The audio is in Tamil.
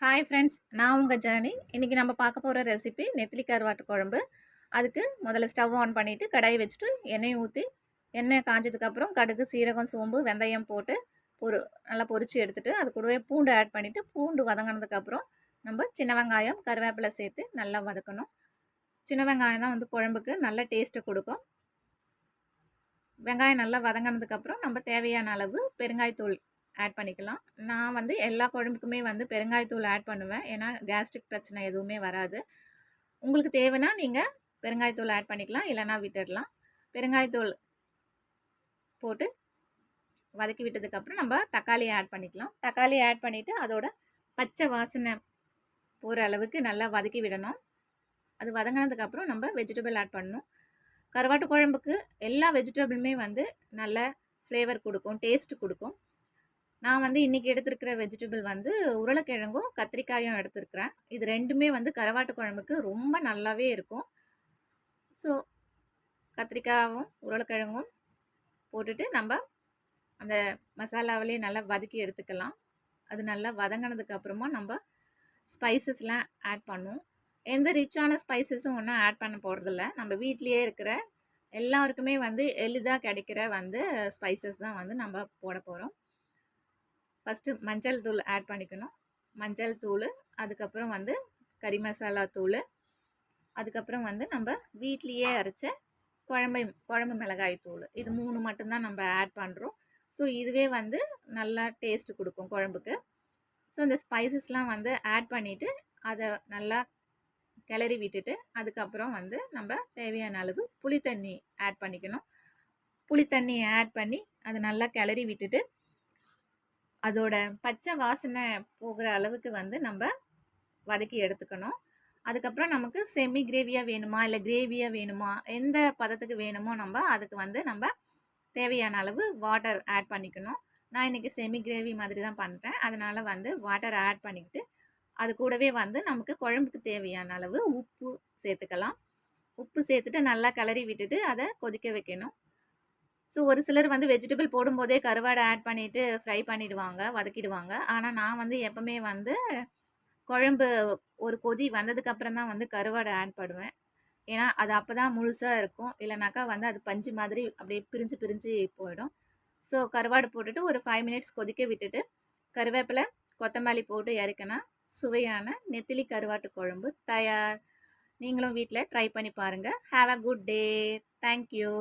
ஹாய் ஃப்ரெண்ட்ஸ், நான் உங்கள் ஜானி. இன்றைக்கி நம்ம பார்க்க போகிற ரெசிபி நெத்திலி கருவாட்டு குழம்பு. அதுக்கு முதல்ல ஸ்டவ் ஆன் பண்ணிவிட்டு கடாயை வச்சுட்டு எண்ணெயை ஊற்றி எண்ணெய் காஞ்சதுக்கப்புறம் கடுகு, சீரகம், சோம்பு, வெந்தயம் போட்டு நல்லா பொரிச்சு எடுத்துகிட்டு அது கூடவே பூண்டு ஆட் பண்ணிவிட்டு பூண்டு வதங்கினதுக்கப்புறம் நம்ம சின்ன வெங்காயம், கருவேப்பிலை சேர்த்து நல்லா வதக்கணும். சின்ன வெங்காயம் தான் வந்து குழம்புக்கு நல்ல டேஸ்ட்டை கொடுக்கும். வெங்காயம் நல்லா வதங்கினதுக்கப்புறம் நம்ம தேவையான அளவு பெருங்காயத்தூள் ஆட் பண்ணிக்கலாம். நான் வந்து எல்லா குழம்புக்குமே வந்து பெருங்காயத்தூள் ஆட் பண்ணுவேன். ஏன்னா கேஸ்ட்ரிக் பிரச்சனை எதுவுமே வராது. உங்களுக்கு தேவைன்னா நீங்கள் பெருங்காயத்தூள் ஆட் பண்ணிக்கலாம், இல்லைனா விட்டுடலாம். பெருங்காயத்தூள் போட்டு வதக்கி விட்டதுக்கப்புறம் நம்ம தக்காளி ஆட் பண்ணிக்கலாம். தக்காளி ஆட் பண்ணிவிட்டு அதோட பச்சை வாசனை போகிற அளவுக்கு நல்லா வதக்கி விடணும். அது வதங்கினதுக்கப்புறம் நம்ம வெஜிடபிள் ஆட் பண்ணணும். கருவாட்டு குழம்புக்கு எல்லா வெஜிடபிளுமே வந்து நல்ல ஃப்ளேவர் கொடுக்கும், டேஸ்ட் கொடுக்கும். நான் வந்து இன்றைக்கி எடுத்துருக்கிற வெஜிடபிள் வந்து உருளைக்கிழங்கும் கத்திரிக்காயும் எடுத்துருக்கிறேன். இது ரெண்டுமே வந்து கருவாட்டு குழம்புக்கு ரொம்ப நல்லாவே இருக்கும். ஸோ கத்திரிக்காயும் உருளைக்கிழங்கும் போட்டுட்டு நம்ம அந்த மசாலாவிலே நல்லா வதக்கி எடுத்துக்கலாம். அது நல்லா வதங்கினதுக்கப்புறமா நம்ம ஸ்பைசஸ்லாம் ஆட் பண்ணுவோம். எந்த ரிச்சான ஸ்பைசஸும் ஒன்றும் ஆட் பண்ண போகிறதில்ல. நம்ம வீட்லேயே இருக்கிற எல்லாருக்குமே வந்து எளிதாக கிடைக்கிற வந்து ஸ்பைசஸ் தான் வந்து நம்ம போட போகிறோம். ஃபஸ்ட்டு மஞ்சள் தூள் ஆட் பண்ணிக்கணும். மஞ்சள் தூள், அதுக்கப்புறம் வந்து கறி மசாலா தூள், அதுக்கப்புறம் வந்து நம்ம வீட்லேயே அரைச்ச குழம்பு மிளகாய் தூள். இது 3 மட்டும்தான் நம்ம ஆட் பண்ணுறோம். ஸோ இதுவே வந்து நல்லா டேஸ்ட்டு கொடுக்கும் குழம்புக்கு. ஸோ இந்த ஸ்பைசஸ்லாம் வந்து ஆட் பண்ணிவிட்டு அதை நல்லா கிளறி விட்டுட்டு அதுக்கப்புறம் வந்து நம்ம தேவையான அளவு புளி தண்ணி ஆட் பண்ணிக்கணும். புளி தண்ணி ஆட் பண்ணி அதை நல்லா கிளறி விட்டுட்டு அதோட பச்சை வாசனை போகிற அளவுக்கு வந்து நம்ம வதக்கி எடுத்துக்கணும். அதுக்கப்புறம் நமக்கு செமி கிரேவியாக வேணுமா, இல்லை கிரேவியாக வேணுமா, எந்த பதத்துக்கு வேணுமோ அதுக்கு வந்து நம்ம தேவையான அளவு வாட்டர் ஆட் பண்ணிக்கணும். நான் இன்றைக்கி செமி கிரேவி மாதிரி தான் பண்ணுறேன். அதனால் வந்து வாட்டர் ஆட் பண்ணிக்கிட்டு அது கூடவே வந்து நமக்கு குழம்புக்கு தேவையான அளவு உப்பு சேர்த்துக்கலாம். உப்பு சேர்த்துட்டு நல்லா கிளறி விட்டுட்டு அதை கொதிக்க வைக்கணும். ஸோ ஒரு சிலர் வந்து வெஜிடபிள் போடும்போதே கருவாடை ஆட் பண்ணிவிட்டு ஃப்ரை பண்ணிடுவாங்க, வதக்கிடுவாங்க. ஆனால் நான் வந்து எப்பவுமே வந்து குழம்பு ஒரு கொதி வந்ததுக்கப்புறம் தான் வந்து கருவாடை ஆட் பண்ணுவேன். ஏன்னா அது அப்போ தான் முழுசாக இருக்கும். இல்லைனாக்கா வந்து அது பஞ்சு மாதிரி அப்படியே பிரிஞ்சு பிரிஞ்சு போயிடும். ஸோ கருவாடு போட்டுட்டு ஒரு 5 மினிட்ஸ் கொதிக்க விட்டுட்டு கருவேப்பிலை, கொத்தமல்லி போட்டு இறக்குனா சுவையான நெத்திலி கருவாட்டு குழம்பு தயார். நீங்களும் வீட்டில் ட்ரை பண்ணி பாருங்கள். Have a good day. Thank you.